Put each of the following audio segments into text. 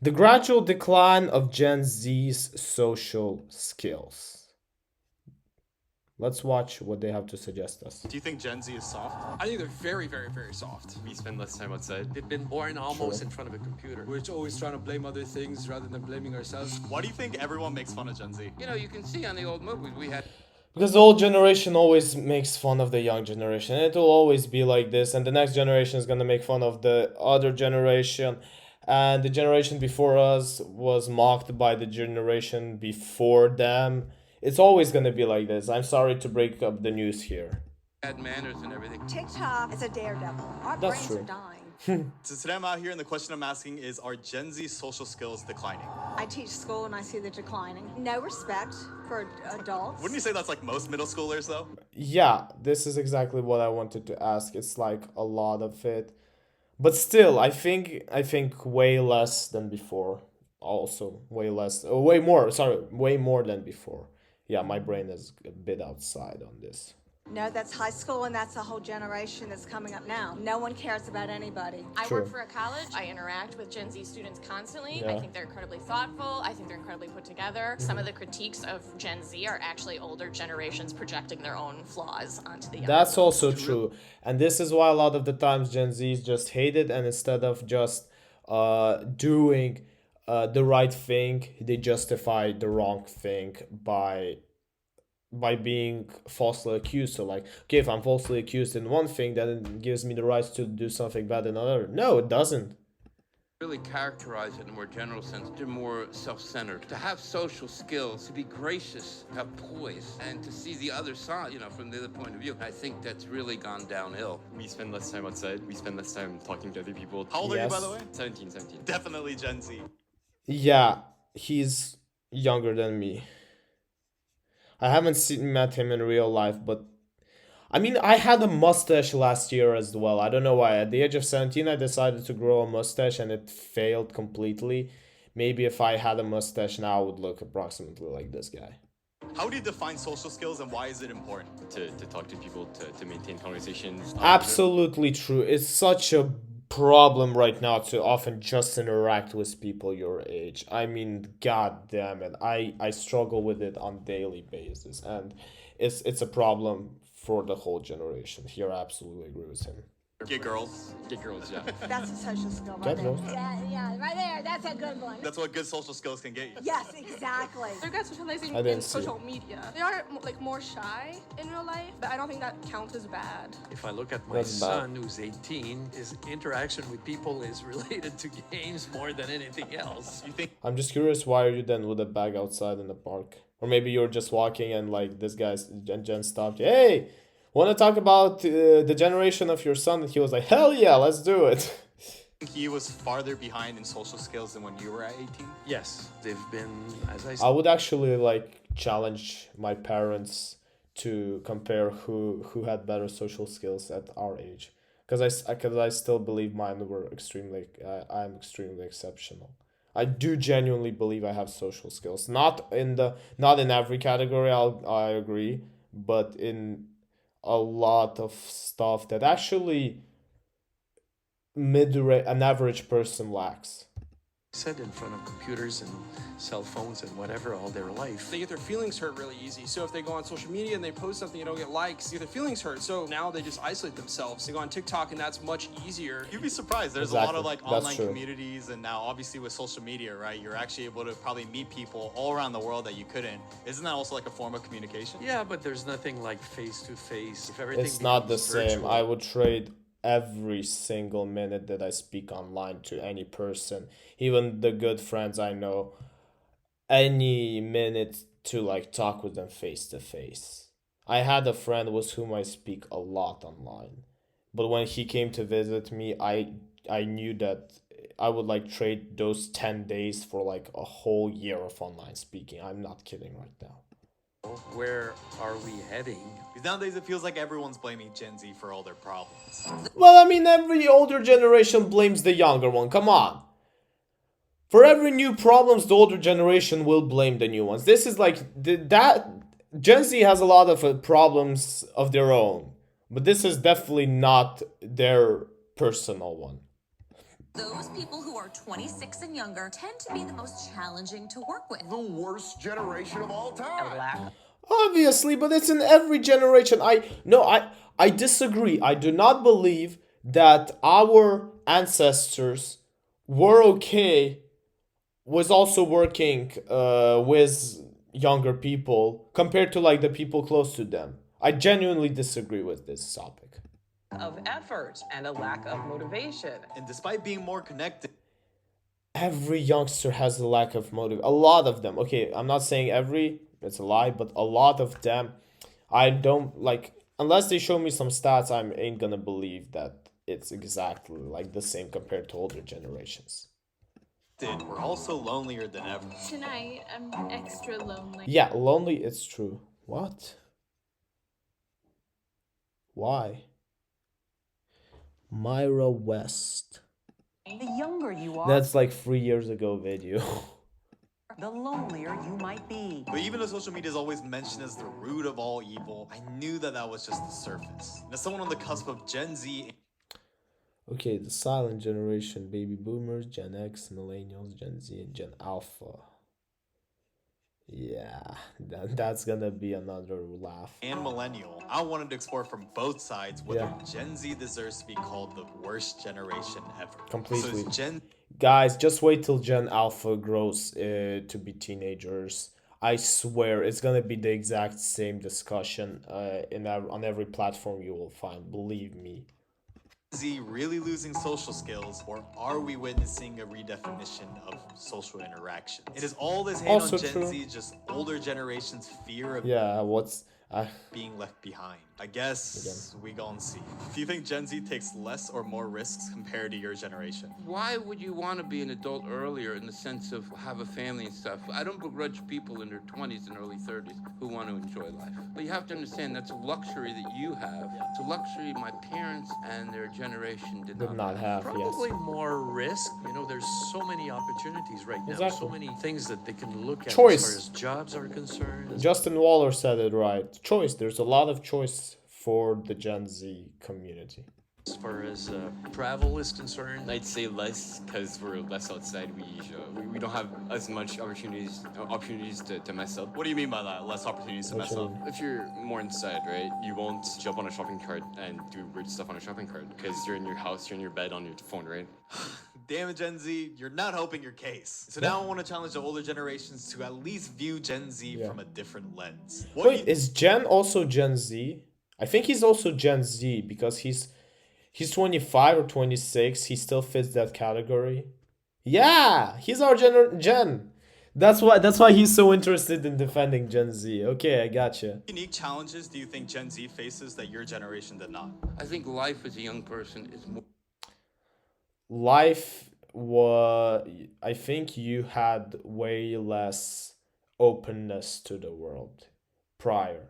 The gradual decline of Gen Z's social skills. Let's watch what they have to suggest us. Do you think Gen Z is soft? I think they're very, very, very soft. We spend less time outside. They've been born almost True. in front of a computer. We're always trying to blame other things rather than blaming ourselves. Why do you think everyone makes fun of Gen Z? You know, you can see on the old movies we had. Because the old generation always makes fun of the young generation. It will always be like this, and the next generation is gonna make fun of the other generation. And the generation before us was mocked by the generation before them. It's always gonna be like this. I'm sorry to break up the news here. Had manners and everything. TikTok is a daredevil. Our That's brains true. are dying. So today I'm out here and the question I'm asking is, are Gen Z social skills declining? I teach school and I see the declining. No respect for adults. Wouldn't you say that's like most middle schoolers though? Yeah, this is exactly what I wanted to ask. It's like a lot of it. But still, I think way less than before. Also, way less, way more, sorry, way more than before. Yeah, my brain is a bit outside on this. No, that's high school and that's a whole generation that's coming up now. No one cares about anybody. I True. work for a college. I interact with Gen Z students constantly. Yeah. I think they're incredibly thoughtful. I think they're incredibly put together. Some of the critiques of Gen Z are actually older generations projecting their own flaws onto the younger That's ones. also true. And this is why a lot of the times Gen Zs just hate it, and instead of just doing the right thing, they justify the wrong thing by being falsely accused. So like, okay, if I'm falsely accused in one thing, then it gives me the right to do something bad in another. No, it doesn't. Really characterize it in a more general sense. They're more self-centered. To have social skills, to be gracious, have poise, and to see the other side, you know, from the other point of view. I think that's really gone downhill. We spend less time outside. We spend less time talking to other people. How old are you, by Yes. the way? 17. Definitely Gen Z. Yeah, he's younger than me. I haven't met him in real life, but I mean, I had a mustache last year as well. I don't know why. At the age of 17, I decided to grow a mustache and it failed completely. Maybe if I had a mustache now, I would look approximately like this guy. How do you define social skills and why is it important? To talk to people, to maintain conversations. Absolutely true. It's such a problem right now to often just interact with people your age. I mean, god damn it. I struggle with it on daily basis, and it's a problem for the whole generation. Here I absolutely agree with him. Get girls. Get girls, yeah. That's a social skill Get right there. girls. Yeah, right there. That's a good one. That's what good social skills can get you. Yes, exactly. They're good at socializing I didn't in see social media. They are like more shy in real life, but I don't think that counts as bad. If I look at my That's bad. son, who's 18, his interaction with people is related to games more than anything else. You think I'm just curious, why are you then with a bag outside in the park? Or maybe you're just walking and like this guy's and Jen stopped you. Hey, want to talk about the generation of your son? And he was like, hell yeah, let's do it. he was farther behind in social skills than when you were at 18? Yes, they've been, as I I said, would actually like challenge my parents to compare who had better social skills at our age, because I still believe mine were extremely I'm extremely exceptional. I do genuinely believe I have social skills. Not in every category, I agree, but in a lot of stuff that actually an average person lacks. said in front of computers and cell phones and whatever all their life. They get their feelings hurt really easy. So if they go on social media and they post something and don't get likes, they get their feelings hurt. So now they just isolate themselves. They go on TikTok and that's much easier. You'd be surprised. There's a lot of Exactly. like That's online true. communities, and now obviously with social media, right? You're actually able to probably meet people all around the world that you couldn't. Isn't that also like a form of communication? Yeah, but there's nothing like face to face. If everything It's not the becomes same. virtual- I would trade every single minute that I speak online to any person, even the good friends I know, any minute to like talk with them face to face. I had a friend with whom I speak a lot online, but when he came to visit me, I knew that I would like trade those 10 days for like a whole year of online speaking. I'm not kidding right now. Where are we heading? Because nowadays it feels like everyone's blaming Gen Z for all their problems. Well, I mean, every older generation blames the younger one. Come on. For every new problems, the older generation will blame the new ones. This is like that. Gen Z has a lot of problems of their own, but this is definitely not their personal one. Those people who are 26 and younger tend to be the most challenging to work with. The worst generation of all time. Obviously, but it's in every generation. I disagree. I do not believe that our ancestors were okay with also working with younger people compared to like the people close to them. I genuinely disagree with this topic. Of effort and a lack of motivation. And despite being more connected, Every youngster has a lack of motive. A lot of them. Okay, I'm not saying every, it's a lie, but a lot of them, I don't like, unless they show me some stats, I ain't gonna believe that it's exactly like the same compared to older generations. we're also lonelier than ever. Tonight, I'm extra lonely. Yeah, lonely, it's true. What? Why? Myra West. The younger you are, That's like 3 years ago video. the lonelier you might be. But even though social media is always mentioned as the root of all evil, I knew that that was just the surface. And as someone on the cusp of Gen Z, Okay, the silent generation, baby boomers, Gen X, millennials, Gen Z, and Gen Alpha. Yeah, that's gonna be another laugh. and millennial, I wanted to explore from both sides whether Yeah. Gen Z deserves to be called the worst generation ever. Completely. So is Gen Guys, just wait till Gen Alpha grows to be teenagers. I swear it's gonna be the exact same discussion on every platform you will find. Believe me. Z really losing social skills, or are we witnessing a redefinition of social interaction? It is all this hate Also on Gen true. Z just older generations' fear of Yeah, being left behind? I guess we gon' see. Do you think Gen Z takes less or more risks compared to your generation? Why would you want to be an adult earlier in the sense of have a family and stuff? I don't begrudge people in their 20s and early 30s who want to enjoy life. But you have to understand that's a luxury that you have. It's a luxury my parents and their generation did not have. Probably Yes. more risk. You know, there's so many opportunities right now. Exactly. So many things that they can look at Choice. as far as jobs are concerned. Justin Waller said it right. Choice. There's a lot of choice for the Gen Z community. As far as travel is concerned, I'd say less because we're less outside. We don't have as much opportunities to mess up. What do you mean by that? Less opportunities to mess up? If you're more inside, right, you won't jump on a shopping cart and do weird stuff on a shopping cart because you're in your house, you're in your bed on your phone, right? Damn it, Gen Z, you're not helping your case. So now I want to challenge the older generations to at least view Gen Z from a different lens. Wait, is Gen also Gen Z? I think he's also Gen Z because he's 25 or 26. He still fits that category. Yeah, he's our Gen. That's why he's so interested in defending Gen Z. Okay, I gotcha. Unique challenges do you think Gen Z faces that your generation did not? I think life as a young person is more. I think you had way less openness to the world prior.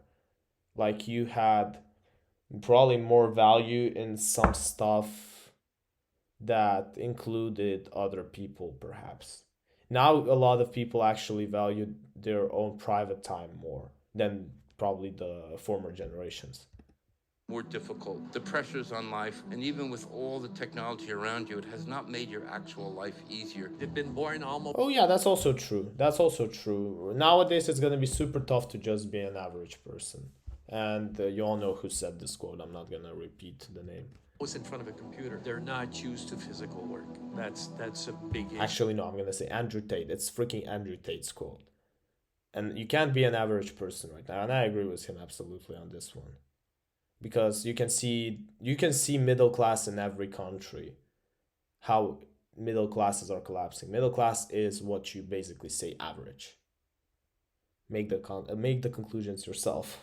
Like you had probably more value in some stuff that included other people, perhaps. Now a lot of people actually value their own private time more than probably the former generations. More difficult. The pressures on life, and even with all the technology around you, it has not made your actual life easier. they've been born almost. Oh yeah, that's also true. That's also true. Nowadays it's gonna be super tough to just be an average person. And you all know who said this quote. I'm not gonna repeat the name. In front of a computer. They're not used to physical work. That's a big issue. Actually, no, I'm gonna say Andrew Tate. It's freaking Andrew Tate's quote. And you can't be an average person right now. And I agree with him absolutely on this one. Because you can see middle class in every country. How middle classes are collapsing. Middle class is what you basically say average. Make the conclusions yourself.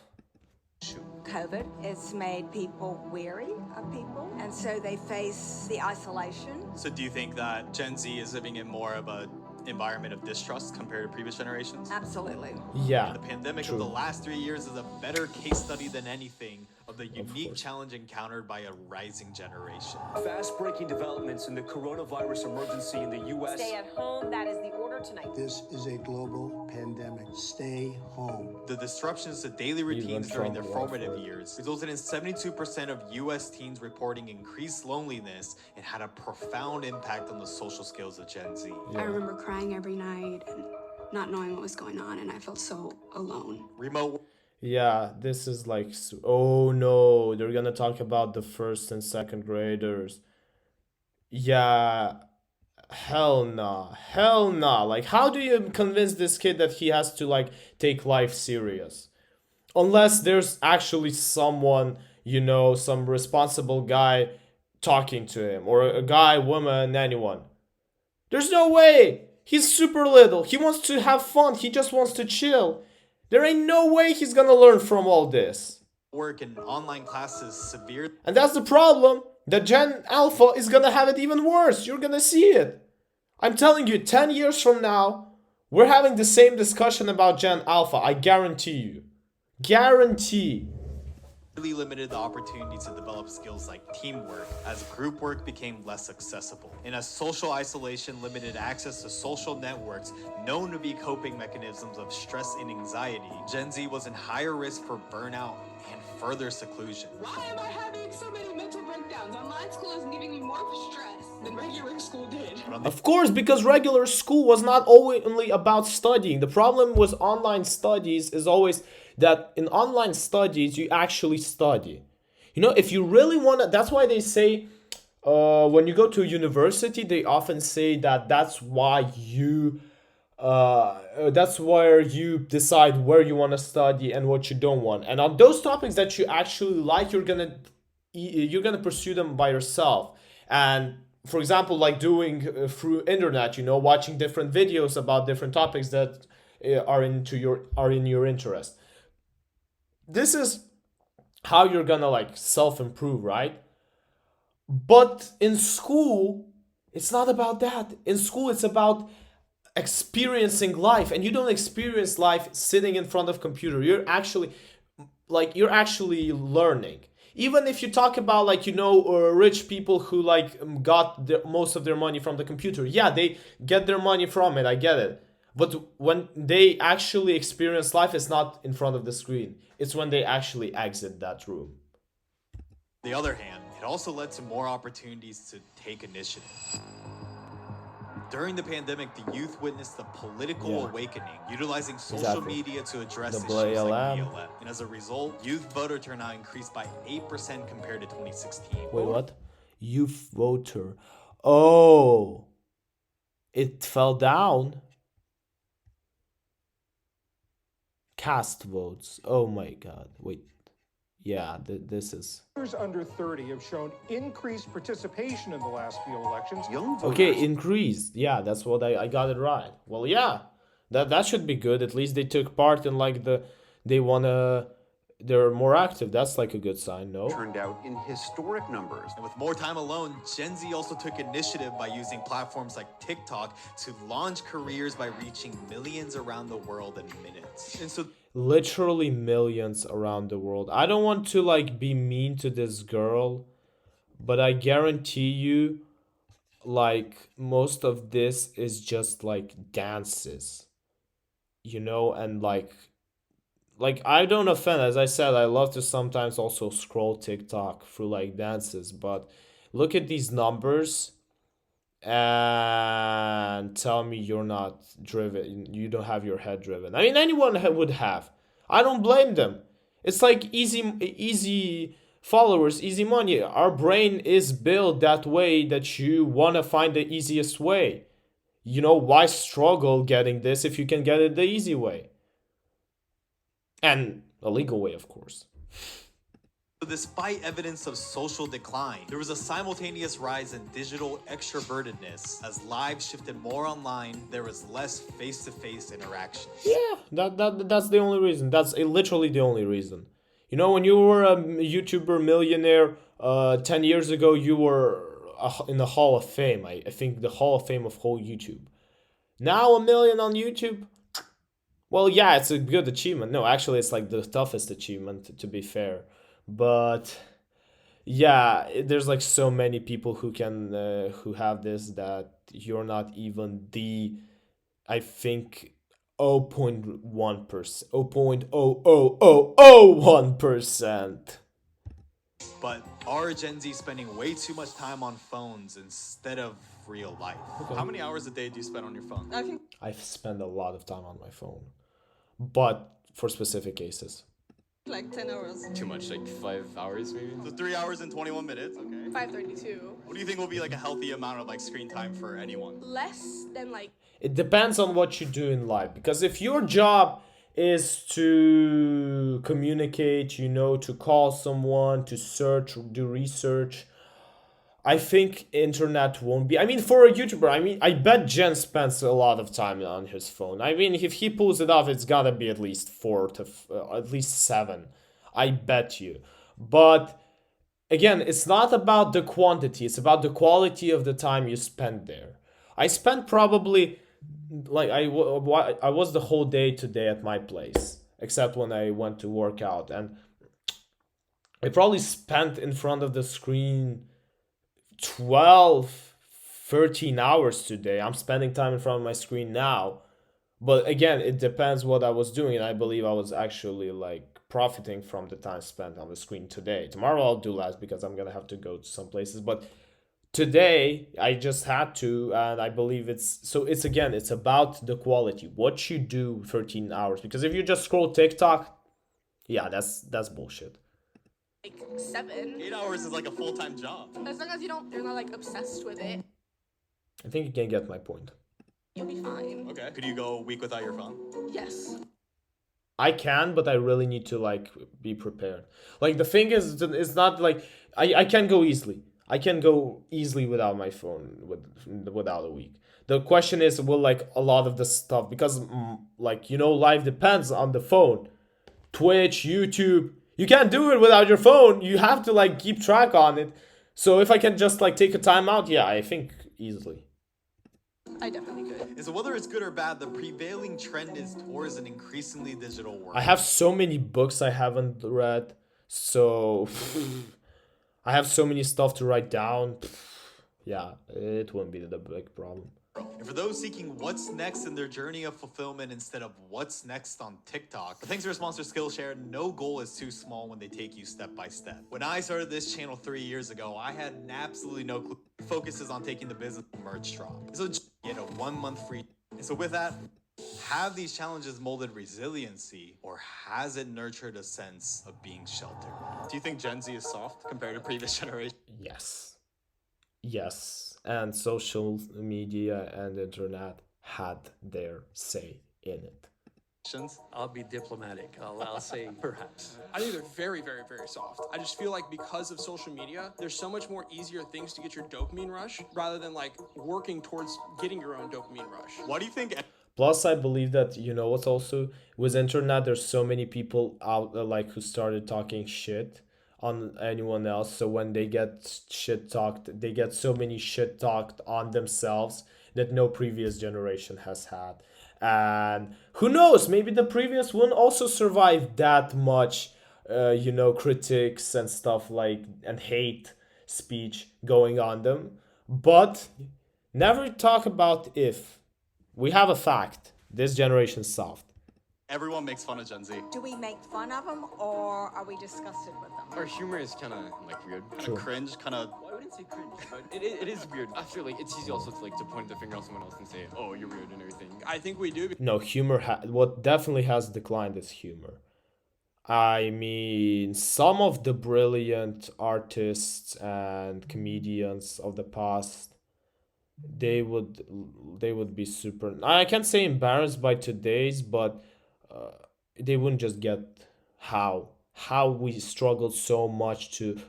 COVID, it's made people weary of people, and so they face the isolation. So do you think that Gen Z is living in more of a environment of distrust compared to previous generations? Absolutely. Yeah. The pandemic true. of the last 3 years is a better case study than anything of the unique challenge encountered by a rising generation. Fast-breaking developments in the coronavirus emergency in the U.S. Stay at home, that is the order tonight. This is a global pandemic. Stay home. The disruptions to daily routines during their formative years resulted in 72% of US teens reporting increased loneliness and had a profound impact on the social skills of Gen Z. I remember crying every night and not knowing what was going on, and I felt so alone. Remote. Yeah, this is like, oh no, they're gonna talk about the first and second graders. Yeah, hell nah, hell nah. Like, how do you convince this kid that he has to like take life serious? Unless there's actually someone, some responsible guy talking to him, or a guy, woman, anyone. There's no way. He's super little. He wants to have fun. He just wants to chill. There ain't no way he's gonna learn from all this. Work and online classes severe. And that's the problem. The Gen Alpha is gonna have it even worse. You're gonna see it. I'm telling you, 10 years from now, we're having the same discussion about Gen Alpha. I guarantee you. Guarantee. Really limited the opportunity to develop skills like teamwork as group work became less accessible. And as social isolation limited access to social networks known to be coping mechanisms of stress and anxiety, Gen Z was in higher risk for burnout and further seclusion. Why am I having so many mental breakdowns? Online school is giving me more stress than regular school did. Of course, because regular school was not only about studying. The problem with online studies is always that in online studies, you actually study. If you really want to, that's why they say, when you go to university, they often say that that's why that's where you decide where you want to study and what you don't want. And on those topics that you actually like, you're gonna pursue them by yourself. And for example, like doing through internet, watching different videos about different topics that are in your interest. This is how you're gonna like self-improve, right? But in school, it's not about that. In school, it's about experiencing life, and you don't experience life sitting in front of computer. You're actually learning. Even if you talk about rich people who got most of their money from the computer, yeah, they get their money from it, I get it. But when they actually experience life, it's not in front of the screen. It's when they actually exit that room. On the other hand, it also led to more opportunities to take initiative. During the pandemic, the youth witnessed the political awakening, utilizing social media to address issues like BLM. And as a result, youth voter turnout increased by 8% compared to 2016. Wait, what? Youth voter. Oh, it fell down. Cast votes. Oh my god. Wait. Yeah, this is... Under 30 have shown increased participation in the last few elections. Young voters... Okay, increased. Yeah, that's what I got it right. Well, yeah, that should be good. At least they took part in they're more active. That's like a good sign, no? Turned out in historic numbers. And with more time alone, Gen Z also took initiative by using platforms like TikTok to launch careers by reaching millions around the world in minutes. And so literally millions around the world. I don't want to be mean to this girl, but I guarantee you most of this is just dances, and I don't offend. As I said, I love to sometimes also scroll TikTok through dances, but look at these numbers and tell me you're not driven, you don't have your head driven. I mean, anyone would have. I don't blame them. It's easy followers, easy money. Our brain is built that way, that you want to find the easiest way. Why struggle getting this if you can get it the easy way? And a legal way, of course. Despite evidence of social decline, there was a simultaneous rise in digital extrovertedness. As lives shifted more online, there was less face-to-face interaction. Yeah, that's the only reason. That's literally the only reason. When you were a YouTuber millionaire 10 years ago, you were in the Hall of Fame. I think the Hall of Fame of whole YouTube. Now 1 million on YouTube? Well, yeah, it's a good achievement. No, actually, it's the toughest achievement, to be fair. But yeah, there's so many people who have this, that you're not even I think 0.1%, 0.00001%. But are Gen Z spending way too much time on phones instead of real life? Okay. How many hours a day do you spend on your phone? I think I spend a lot of time on my phone, but for specific cases. like 10 hours. Too much, like 5 hours maybe. So 3 hours and 21 minutes, okay. 5:32. What do you think will be like a healthy amount of like screen time for anyone? Less than like It depends on what you do in life, because if your job is to communicate, you know, to call someone, to search, do research, I think internet won't be. I mean, for a YouTuber, I mean, I bet Jen spends a lot of time on his phone. I mean, if he pulls it off, it's gotta be at least at least 7. I bet you. But again, it's not about the quantity, it's about the quality of the time you spend there. I spent probably, like, I was the whole day today at my place, except when I went to work out. And I probably spent in front of the screen 12, 13 hours today. I'm spending time in front of my screen now. But again, it depends what I was doing. And I believe I was actually like profiting from the time spent on the screen today. Tomorrow I'll do less because I'm gonna have to go to some places. But today I just had to, and I believe it's again, it's about the quality. What you do 13 hours. Because if you just scroll TikTok, yeah, that's bullshit. 7. 8 hours is like a full-time job. As long as you're not like obsessed with it, I think you can get my point. you'll be fine. Okay. Could you go a week without your phone? Yes. I can, but I really need to like be prepared. Like the thing is, it's not like I can go easily. I can go easily without my phone without a week. The question is, will like a lot of the stuff, because like, you know, life depends on the phone. Twitch, YouTube, you can't do it without your phone. You have to like keep track on it. So if I can just like take a time out, yeah, I think easily. I definitely could. And so whether it's good or bad, the prevailing trend is towards an increasingly digital world. I have so many books I haven't read, so I have so many stuff to write down. Yeah, it wouldn't be the big problem. And for those seeking what's next in their journey of fulfillment instead of what's next on TikTok, thanks to our sponsor Skillshare, no goal is too small when they take you step by step. When I started this channel 3 years ago, I had absolutely no clue. Focuses on taking the business merch drop. So just get a 1 month free. And so with that, have these challenges molded resiliency, or has it nurtured a sense of being sheltered? Do you think Gen Z is soft compared to previous generations? Yes. Yes. And social media and internet had their say in it. I'll be diplomatic. I'll say perhaps. I think they're very, very, very soft. I just feel like because of social media, there's so much more easier things to get your dopamine rush rather than like working towards getting your own dopamine rush. Why do you think? Plus, I believe that, you know what's also with internet, there's so many people out like who started talking shit on anyone else. So when they get shit talked, they get so many shit talked on themselves that no previous generation has had. And who knows, maybe the previous one also survived that much, you know, critics and stuff like, and hate speech going on them. But never talk about if. We have a fact. This generation's soft. Everyone makes fun of Gen Z. Do we make fun of them, or are we disgusted with them? Our humor is kind of like weird. True. Cringe, kind of. Well, I wouldn't say cringe, but it is weird. I feel like it's easy also to like to point the finger at someone else and say, "Oh, you're weird" and everything. I think we do. No, humor. What definitely has declined is humor. I mean, some of the brilliant artists and comedians of the past, they would be super. I can't say embarrassed by today's, but they wouldn't just get how we struggled so much to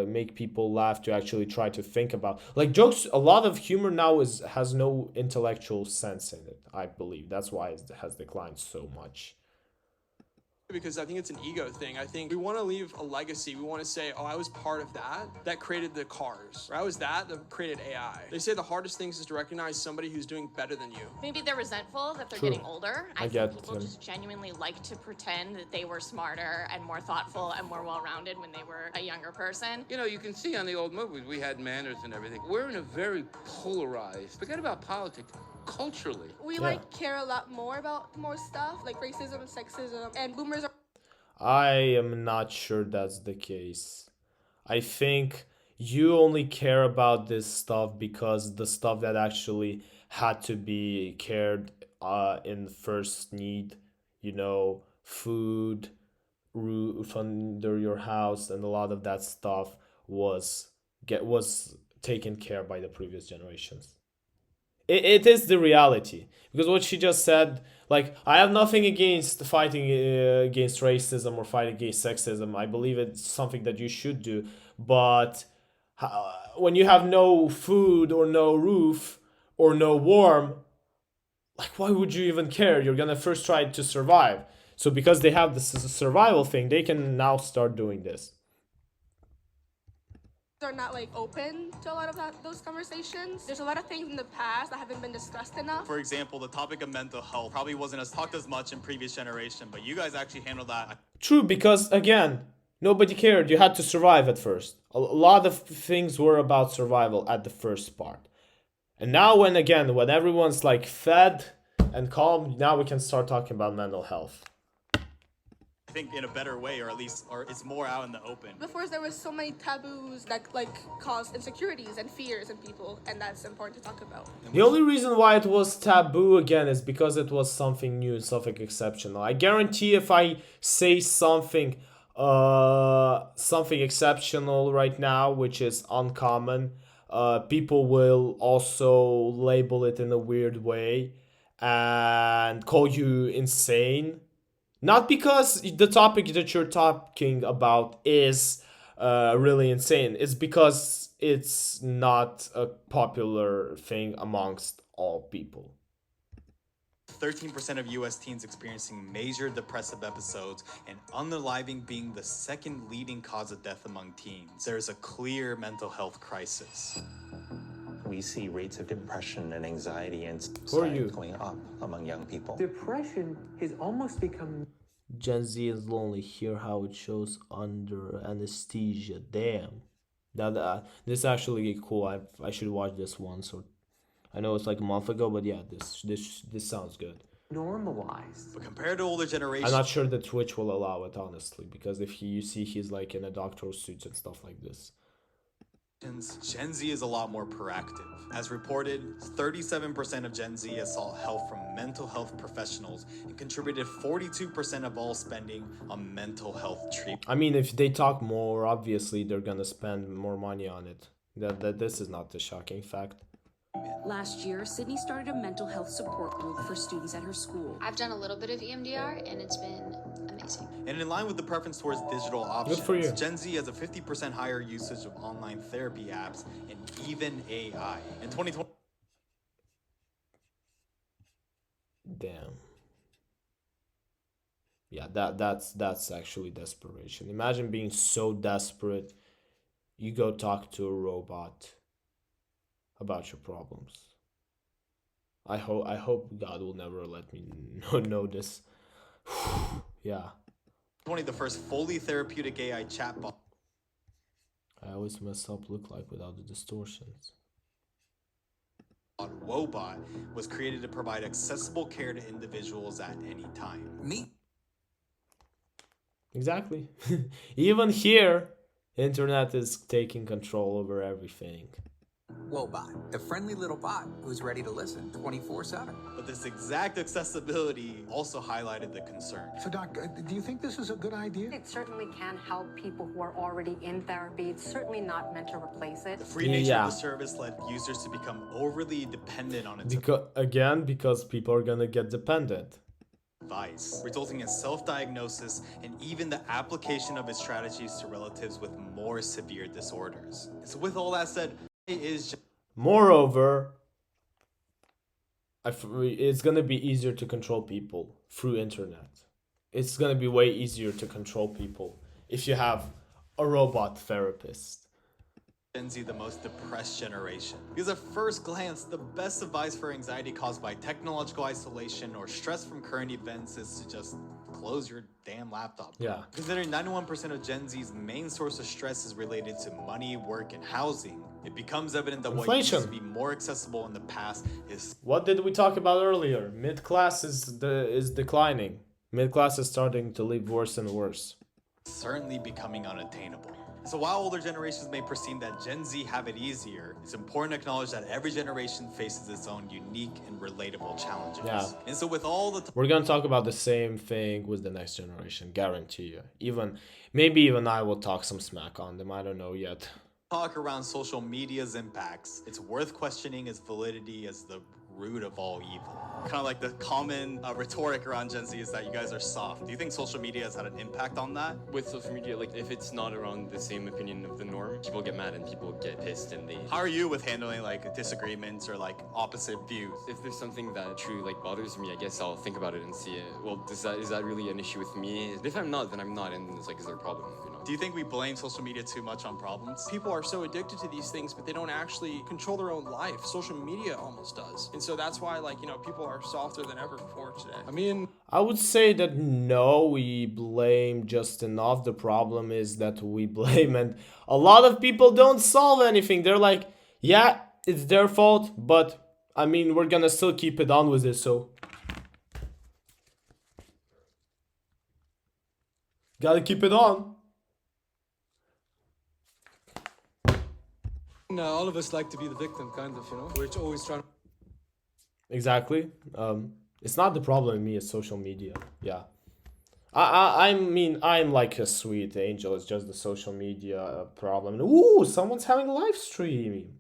make people laugh, to actually try to think about like jokes. A lot of humor now has no intellectual sense in it. I believe that's why it has declined so much. Because I think it's an ego thing. I think we want to leave a legacy. We want to say, oh, I was part of that created the cars. Or I was that created AI. They say the hardest things is to recognize somebody who's doing better than you. Maybe they're resentful that they're True. getting older. I think get people him. just genuinely like to pretend that they were smarter and more thoughtful and more well-rounded when they were a younger person. You know, you can see on the old movies, we had manners and everything. We're in a very polarized, forget about politics, culturally. We like care a lot more about more stuff like racism and sexism, and boomers are. I am not sure that's the case. I think you only care about this stuff because the stuff that actually had to be cared in first need, you know, food, roof under your house, and a lot of that stuff was taken care by the previous generations. It is the reality because what she just said, like, I have nothing against fighting against racism or fight against sexism. I believe it's something that you should do, but when you have no food or no roof or no warm, like, why would you even care? You're gonna first try to survive. So because they have this survival thing, they can now start doing this. Are not like open to a lot of those conversations. There's a lot of things in the past that haven't been discussed enough. For example, the topic of mental health probably wasn't as talked as much in previous generation, but you guys actually handled that. True, because again, nobody cared. You had to survive at first. A lot of things were about survival at the first part. And now when everyone's like fed and calm, now we can start talking about mental health. I think in a better way, or at least, or it's more out in the open. Before there was so many taboos that like caused insecurities and fears in people, and that's important to talk about. The only reason why it was taboo again is because it was something new, something exceptional. I guarantee if I say something exceptional right now, which is uncommon, people will also label it in a weird way and call you insane. Not because the topic that you're talking about is really insane. It's because it's not a popular thing amongst all people. 13% of US teens experiencing major depressive episodes, and unaliving being the second leading cause of death among teens. There is a clear mental health crisis. We see rates of depression and anxiety and suicide going up among young people. Depression has almost become... Gen Z is lonely. Hear how it shows under anesthesia. Damn. This is actually cool. I should watch this once. Or I know it's like a month ago, but yeah, this sounds good. Normalized. But compared to older generations, I'm not sure that Twitch will allow it, honestly, because if you see he's like in a doctor's suit and stuff like this. Gen Z is a lot more proactive. As reported, 37% of Gen Z has sought help from mental health professionals and contributed 42% of all spending on mental health treatment. I mean, if they talk more, obviously they're gonna spend more money on it. That this is not a shocking fact. Last year, Sydney started a mental health support group for students at her school. I've done a little bit of EMDR, and it's been amazing. And in line with the preference towards digital options, Good for you. Gen Z has a 50% higher usage of online therapy apps and even AI. In 2020... Damn. Yeah, that's actually desperation. Imagine being so desperate, you go talk to a robot about your problems. I hope God will never let me know this. Yeah. 20, the first fully therapeutic AI chatbot. I always mess up look like without the distortions. Wobot was created to provide accessible care to individuals at any time. Exactly. Even here, internet is taking control over everything. Wobot, the friendly little bot who's ready to listen 24/7. But this exact accessibility also highlighted the concern. So, Doc, do you think this is a good idea? It certainly can help people who are already in therapy. It's certainly not meant to replace it. The free nature of the service led users to become overly dependent on its because people are gonna get dependent. Advice, resulting in self-diagnosis and even the application of its strategies to relatives with more severe disorders. So with all that said, it is just... Moreover, it's gonna be easier to control people through internet. It's gonna be way easier to control people if you have a robot therapist. Gen Z the most depressed generation. Because at first glance, the best advice for anxiety caused by technological isolation or stress from current events is to just close your damn laptop. Yeah. Considering 91% of Gen Z's main source of stress is related to money, work, and housing, It becomes evident that what Inflation. used to be more accessible in the past is What did we talk about earlier? Mid class is declining. Mid class is starting to live worse and worse. certainly becoming unattainable. So while older generations may perceive that Gen Z have it easier, it's important to acknowledge that every generation faces its own unique and relatable challenges. Yeah. And so with all the We're gonna talk about the same thing with the next generation, guarantee you. Maybe even I will talk some smack on them. I don't know yet. talk around social media's impacts, it's worth questioning its validity as the root of all evil. Kind of like the common rhetoric around Gen Z is that you guys are soft. Do you think social media has had an impact on that? With social media, like if it's not around the same opinion of the norm, people get mad and people get pissed and they... How are you with handling like disagreements or like opposite views? If there's something that truly like bothers me, I guess I'll think about it and see, well, is that really an issue with me? If I'm not, then I'm not, and it's like, is there a problem, you know? Do you think we blame social media too much on problems? People are so addicted to these things, but they don't actually control their own life. Social media almost does. And so that's why, like, you know, people are softer than ever before today. I mean, I would say that no, we blame just enough. The problem is that we blame, and a lot of people don't solve anything. They're like, yeah, it's their fault, but I mean, we're gonna still keep it on with it, so. Gotta keep it on. All of us like to be the victim, kind of, you know? We're always trying to... Exactly. It's not the problem with me, it's social media. Yeah. I mean, I'm like a sweet angel. It's just the social media problem. Ooh, someone's having a live stream.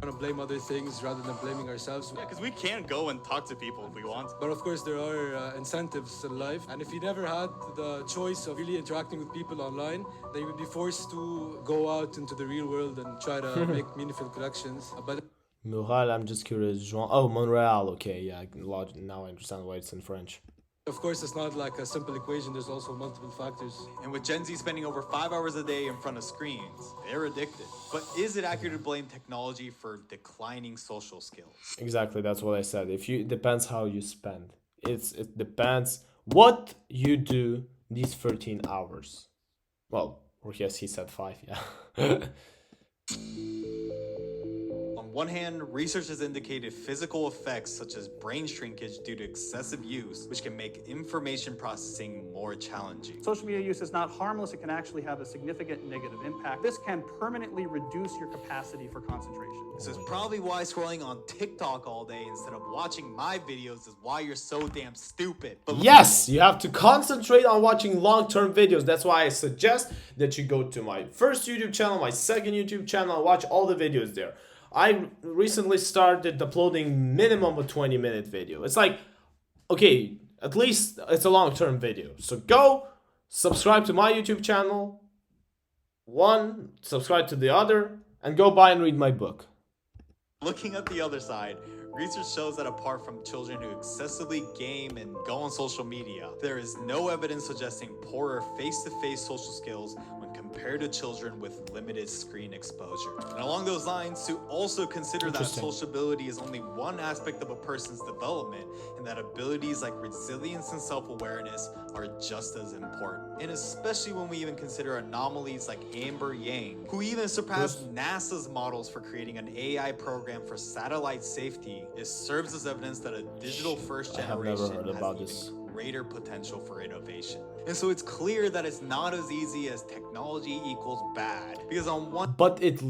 to blame other things rather than blaming ourselves. Yeah, because we can go and talk to people if we want. But of course, there are incentives in life. And if you never had the choice of really interacting with people online, then you would be forced to go out into the real world and try to make meaningful connections. But Montreal, I'm just curious. Oh, Montreal. Okay, yeah. Now I understand why it's in French. Of course, it's not like a simple equation. There's also multiple factors. And with Gen Z spending over 5 hours a day in front of screens, they're addicted. But is it accurate to blame technology for declining social skills? Exactly, that's what I said. It depends how you spend. It depends what you do these 13 hours. Well, or yes, he said 5, yeah. On one hand, research has indicated physical effects such as brain shrinkage due to excessive use, which can make information processing more challenging. Social media use is not harmless. It can actually have a significant negative impact. This can permanently reduce your capacity for concentration. This is probably why scrolling on TikTok all day instead of watching my videos is why you're so damn stupid. But yes, you have to concentrate on watching long-term videos. That's why I suggest that you go to my first YouTube channel, my second YouTube channel, and watch all the videos there. I recently started uploading minimum a 20-minute video. It's like, okay, at least it's a long-term video. So go, subscribe to my YouTube channel, one, subscribe to the other, and go buy and read my book. looking at the other side, research shows that apart from children who excessively game and go on social media, there is no evidence suggesting poorer face-to-face social skills when compared to children with limited screen exposure. And along those lines, to also consider that sociability is only one aspect of a person's development, and that abilities like resilience and self-awareness are just as important. And especially when we even consider anomalies like Amber Yang, who even surpassed NASA's models for creating an AI program for satellite safety. It serves as evidence that a digital first generation has even greater potential for innovation. And so it's clear that it's not as easy as technology equals bad, because on one... But it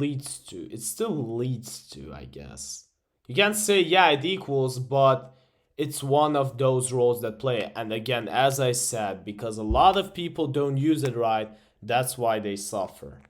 still leads to, I guess. You can't say, yeah, it equals, but it's one of those roles that play. And again, as I said, because a lot of people don't use it right, that's why they suffer.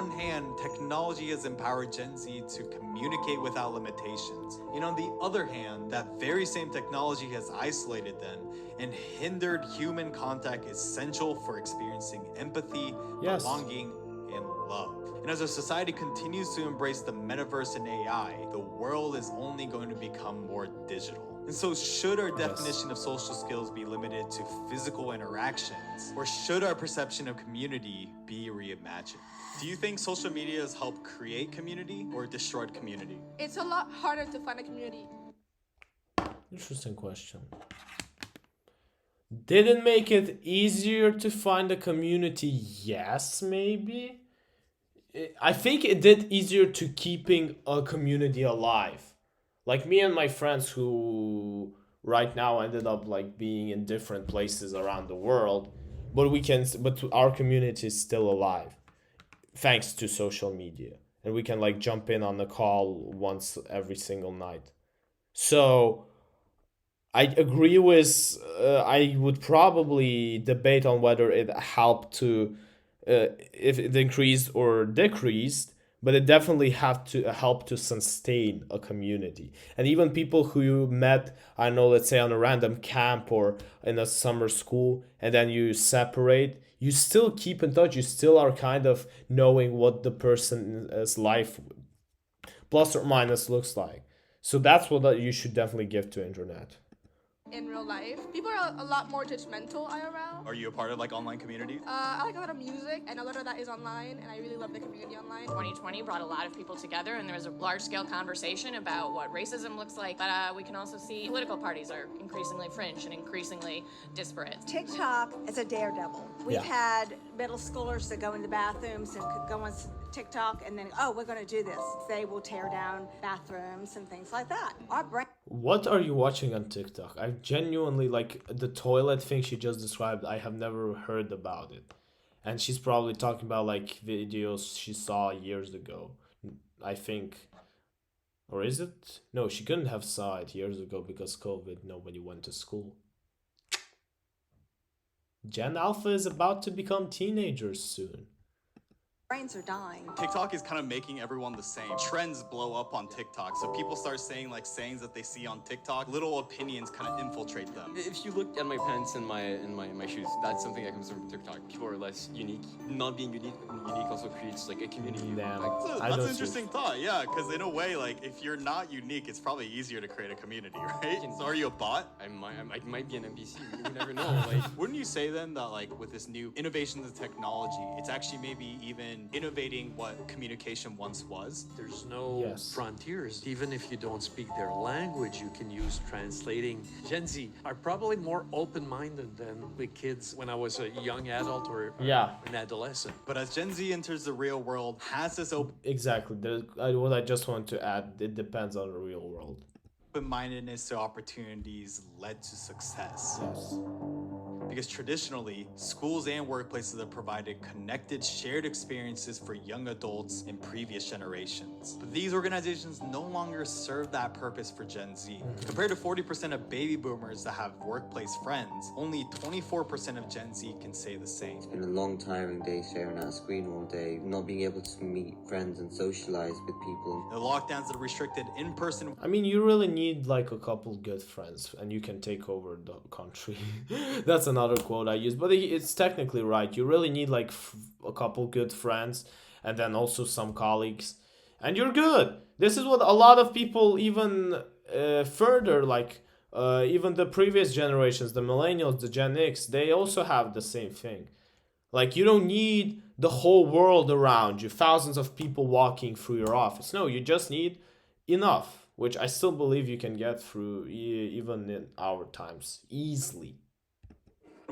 On one hand, technology has empowered Gen Z to communicate without limitations. And on the other hand, that very same technology has isolated them and hindered human contact essential for experiencing empathy, belonging, and love. And as our society continues to embrace the metaverse and AI, the world is only going to become more digital. And so should our definition of social skills be limited to physical interactions, or should our perception of community be reimagined? Do you think social media has helped create community or destroyed community? It's a lot harder to find a community. Interesting question. Did it make it easier to find a community? Yes, maybe. I think it did easier to keeping a community alive. Like me and my friends who right now ended up like being in different places around the world, but our community is still alive thanks to social media, and we can like jump in on the call once every single night. So I agree with. I would probably debate on whether it helped to, if it increased or decreased, but it definitely had to help to sustain a community. And even people who you met, I know, let's say on a random camp or in a summer school, and then you separate, you still keep in touch. You still are kind of knowing what the person's life, plus or minus, looks like. So that's what you should definitely give to internet. In real life, people are a lot more judgmental IRL. Are you a part of like online community? I like a lot of music, and a lot of that is online, and I really love the community online. 2020 brought a lot of people together, and there was a large-scale conversation about what racism looks like. But we can also see political parties are increasingly fringe and increasingly disparate. TikTok is a daredevil. We've Yeah. had middle schoolers that go in the bathrooms and could go on TikTok and then, oh, we're going to do this. They will tear down bathrooms and things like that. Our brain. What are you watching on TikTok? I genuinely like the toilet thing she just described. I have never heard about it. And she's probably talking about like videos she saw years ago. I think. Or is it? No, she couldn't have saw it years ago because COVID, nobody went to school. Gen Alpha is about to become teenagers soon. Brains are dying. TikTok is kind of making everyone the same. Trends blow up on TikTok, so people start saying like sayings that they see on TikTok. Little opinions kind of infiltrate them. If you look at my pants and my shoes, that's something that comes from TikTok. People are less unique. Not being unique also creates like a community. Damn. That's I an don't interesting thought, yeah, because in a way, like if you're not unique, it's probably easier to create a community, right? So are you a bot? I might be an NPC. You never know. Like, wouldn't you say then that like with this new innovations in technology, it's actually maybe even innovating what communication once was? There's no frontiers. Even if you don't speak their language, you can use translating. Gen Z are probably more open-minded than the kids when I was a young adult or an adolescent. But as Gen Z enters the real world, has this Exactly. What I just want to add, it depends on the real world. open-mindedness to opportunities led to success? Yes. Because traditionally, schools and workplaces have provided connected, shared experiences for young adults in previous generations. But these organizations no longer serve that purpose for Gen Z. Compared to 40% of baby boomers that have workplace friends, only 24% of Gen Z can say the same. It's been a long, tiring day staring at a screen all day, not being able to meet friends and socialize with people. The lockdowns that restricted in-person. I mean, you really need like a couple good friends and you can take over the country. That's another quote I use, but it's technically right. You really need like a couple good friends and then also some colleagues, and you're good. This is what a lot of people even further, like even the previous generations, the millennials, the Gen X, they also have the same thing. Like, you don't need the whole world around you, thousands of people walking through your office. No, you just need enough, which I still believe you can get through even in our times easily.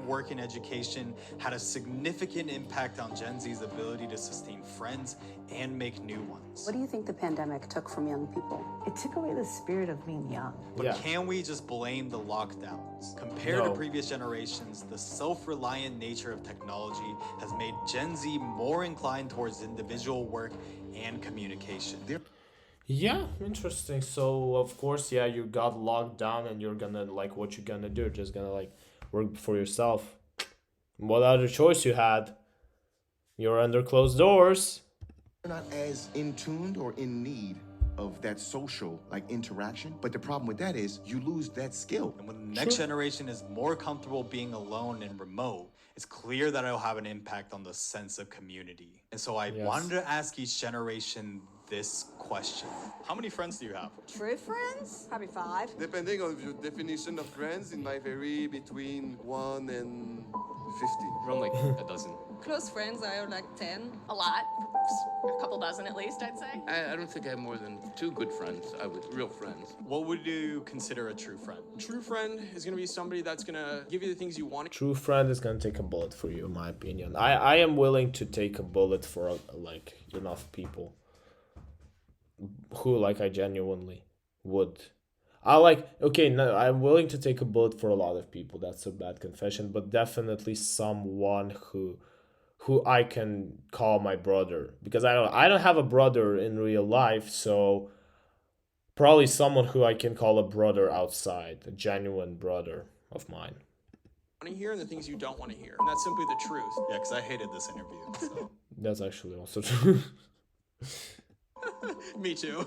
Work and education had a significant impact on Gen Z's ability to sustain friends and make new ones. What do you think the pandemic took from young people? It took away the spirit of being young. But can we just blame the lockdowns? Compared to previous generations, the self-reliant nature of technology has made Gen Z more inclined towards individual work and communication. Yeah, interesting. So, of course, you got locked down and you're gonna, like, what you're gonna do? You're just gonna, like, work for yourself. What other choice you had? You're under closed doors. You're not as in tuned or in need of that social interaction, but the problem with that is you lose that skill. And when the next generation is more comfortable being alone and remote, it's clear that it'll have an impact on the sense of community. And so I wanted to ask each generation this question. How many friends do you have? True friends? Probably 5. Depending on your definition of friends, it might vary between 1 and 50. Around like a dozen. Close friends, I have like 10. A lot. A couple dozen at least, I'd say. I don't think I have more than 2 good friends. Real friends. What would you consider a true friend? True friend is going to be somebody that's going to give you the things you want. True friend is gonna take a bullet for you, in my opinion. I am willing to take a bullet for like enough people who like I genuinely would. I'm willing to take a bullet for a lot of people. That's a bad confession, but definitely someone who I can call my brother, because I don't have a brother in real life, so probably someone who I can call a brother outside, a genuine brother of mine. Want to hear and the things you don't want to hear. And that's simply the truth. Yeah, because I hated this interview. So. That's actually also true. Me too.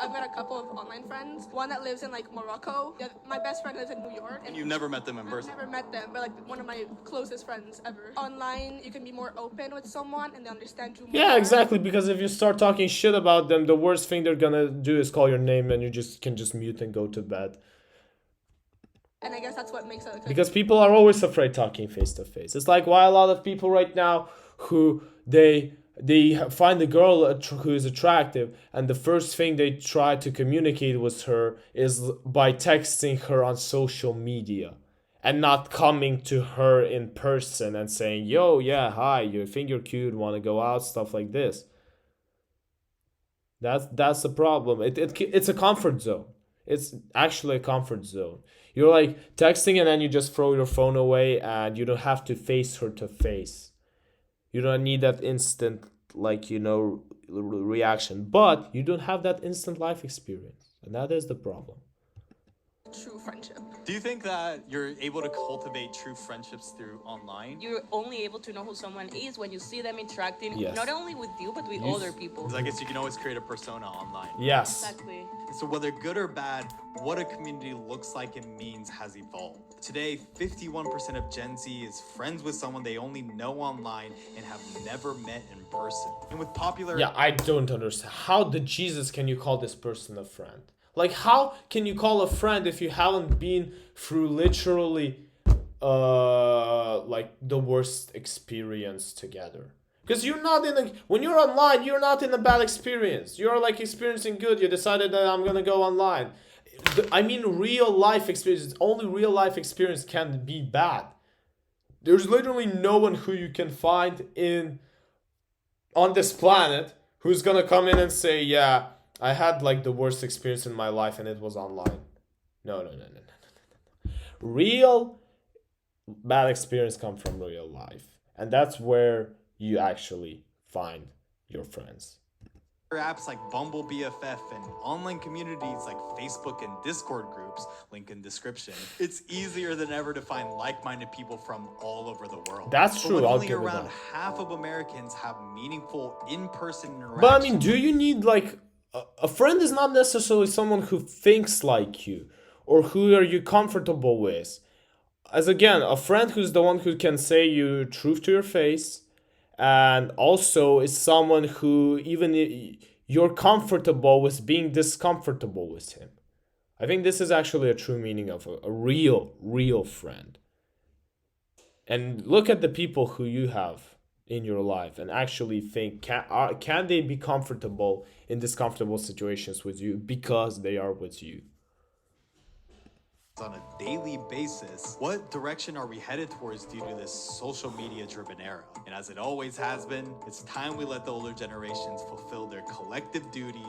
I've got a couple of online friends. One that lives in like Morocco. My best friend lives in New York. And you've never met them in person? I've never met them, but like one of my closest friends ever. Online, you can be more open with someone and they understand you more. Yeah, exactly, because if you start talking shit about them, the worst thing they're gonna do is call your name and you can just mute and go to bed. And I guess that's what makes it... Because people are always afraid talking face to face. It's like why a lot of people right now who they find a girl who is attractive, and the first thing they try to communicate with her is by texting her on social media and not coming to her in person and saying, yo, yeah, hi, you think you're cute, want to go out, stuff like this. That's the problem. It's a comfort zone. It's actually a comfort zone. You're like texting and then you just throw your phone away and you don't have to face her to face. You don't need that instant, reaction. But you don't have that instant life experience. And that is the problem. True friendship. Do you think that you're able to cultivate true friendships through online? You're only able to know who someone is when you see them interacting, Yes. not only with you, but with other people. 'Cause I guess you can always create a persona online. Yes. Exactly. So whether good or bad, what a community looks like and means has evolved. Today, 51% of Gen Z is friends with someone they only know online and have never met in person. And with popular... Yeah, I don't understand. How the Jesus can you call this person a friend? Like, how can you call a friend if you haven't been through literally, the worst experience together? Because when you're online, you're not in a bad experience. You're, experiencing good. You decided that I'm going to go online. Real life experience. Only real life experience can be bad. There's literally no one who you can find on this planet who's going to come in and say, yeah, I had the worst experience in my life and it was online. No. Real bad experience come from real life. And that's where you actually find your friends. Apps like Bumble BFF and online communities like Facebook and Discord groups, link in description. It's easier than ever to find like-minded people from all over the world. That's true. But I'll only give it around that. half of Americans have meaningful in-person interaction. But do you need a friend is not necessarily someone who thinks like you or who are you comfortable with. As again, a friend who's the one who can say you truth to your face, and also is someone who even you're comfortable with being discomfortable with him. I think this is actually a true meaning of a real friend. And look at the people who you have in your life and actually think, can they be comfortable in discomfortable situations with you because they are with you? On a daily basis, what direction are we headed towards due to this social media driven era? And as it always has been, it's time we let the older generations fulfill their collective duty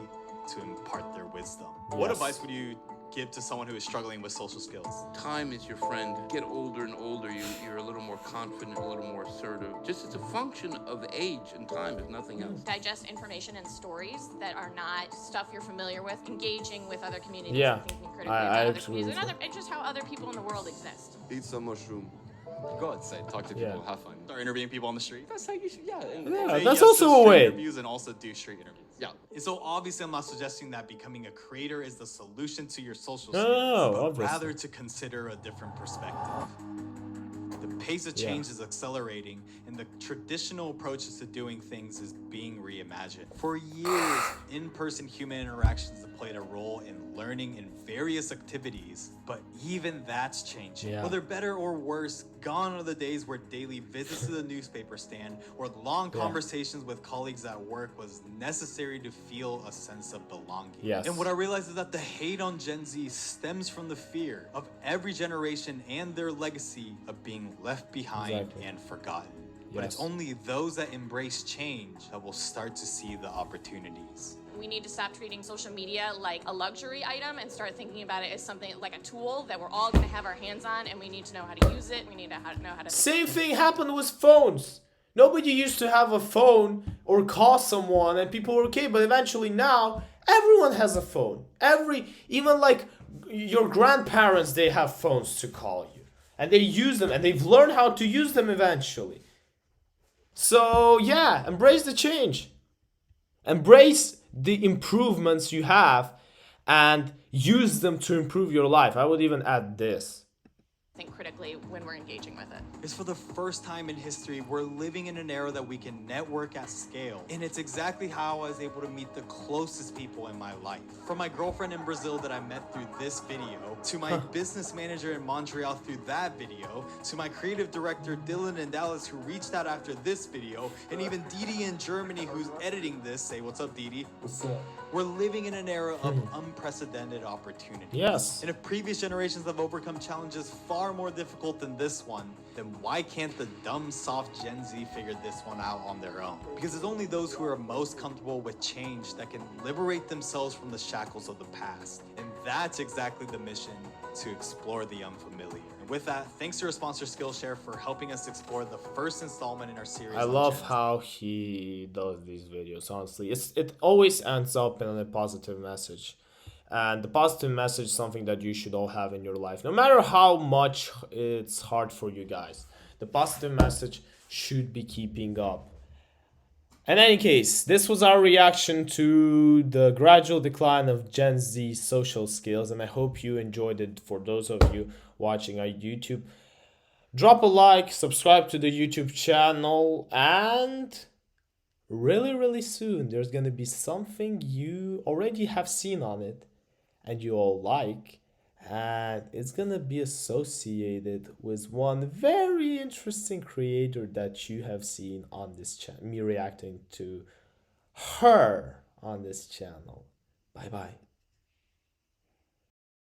to impart their wisdom. What advice would you give to someone who is struggling with social skills? Time is your friend. Get older and older, you're a little more confident, a little more assertive. Just it's a function of age and time, if nothing else. Digest information and stories that are not stuff you're familiar with, engaging with other communities, Yeah, and thinking critically I about other absolutely communities, and just how other people in the world exist. Eat some mushroom. Go outside, talk to people, have fun. Start interviewing people on the street? That's like you should, yeah. And Yeah, Say that's yes also to a street way. interviews and also do street interviews. Yeah. And so obviously I'm not suggesting that becoming a creator is the solution to your social No, skills, but obviously. rather to consider a different perspective. The pace of change is accelerating, and the traditional approaches to doing things is being reimagined. For years, in-person human interactions have played a role in learning in various activities, but even that's changing. Whether better or worse, gone are the days where daily visits to the newspaper stand or long conversations with colleagues at work was necessary to feel a sense of belonging. And what I realized is that the hate on Gen Z stems from the fear of every generation and their legacy of being left behind and forgotten. But it's only those that embrace change that will start to see the opportunities. We need to stop treating social media like a luxury item and start thinking about it as something like a tool that we're all going to have our hands on, and we need to know how to use it. We need to know how to... Same thing happened with phones. Nobody used to have a phone or call someone and people were okay, but eventually now everyone has a phone. Even like your grandparents, they have phones to call you. And they use them and they've learned how to use them eventually. So yeah, embrace the change. Embrace the improvements you have and use them to improve your life. I would even add this. Think critically when we're engaging with it. It's for the first time in history, we're living in an era that we can network at scale. And it's exactly how I was able to meet the closest people in my life. From my girlfriend in Brazil that I met through this video, to my business manager in Montreal through that video, to my creative director Dylan in Dallas who reached out after this video, and even Didi in Germany who's editing this. Say what's up, Didi. What's up? We're living in an era of unprecedented opportunity. Yes. And if previous generations have overcome challenges far more difficult than this one, then why can't the dumb, soft Gen Z figure this one out on their own? Because it's only those who are most comfortable with change that can liberate themselves from the shackles of the past. And that's exactly the mission, to explore the unfamiliar. And with that, thanks to our sponsor Skillshare for helping us explore the first installment in our series. I love how he does these videos, honestly. It always ends up in a positive message. And the positive message is something that you should all have in your life. No matter how much it's hard for you guys, the positive message should be keeping up. In any case, this was our reaction to the gradual decline of Gen Z social skills, and I hope you enjoyed it. For those of you watching on YouTube, drop a like, subscribe to the YouTube channel, and really soon there's gonna be something you already have seen on it and you all like, and it's gonna be associated with one very interesting creator that you have seen on this channel, me reacting to her on this channel. Bye bye.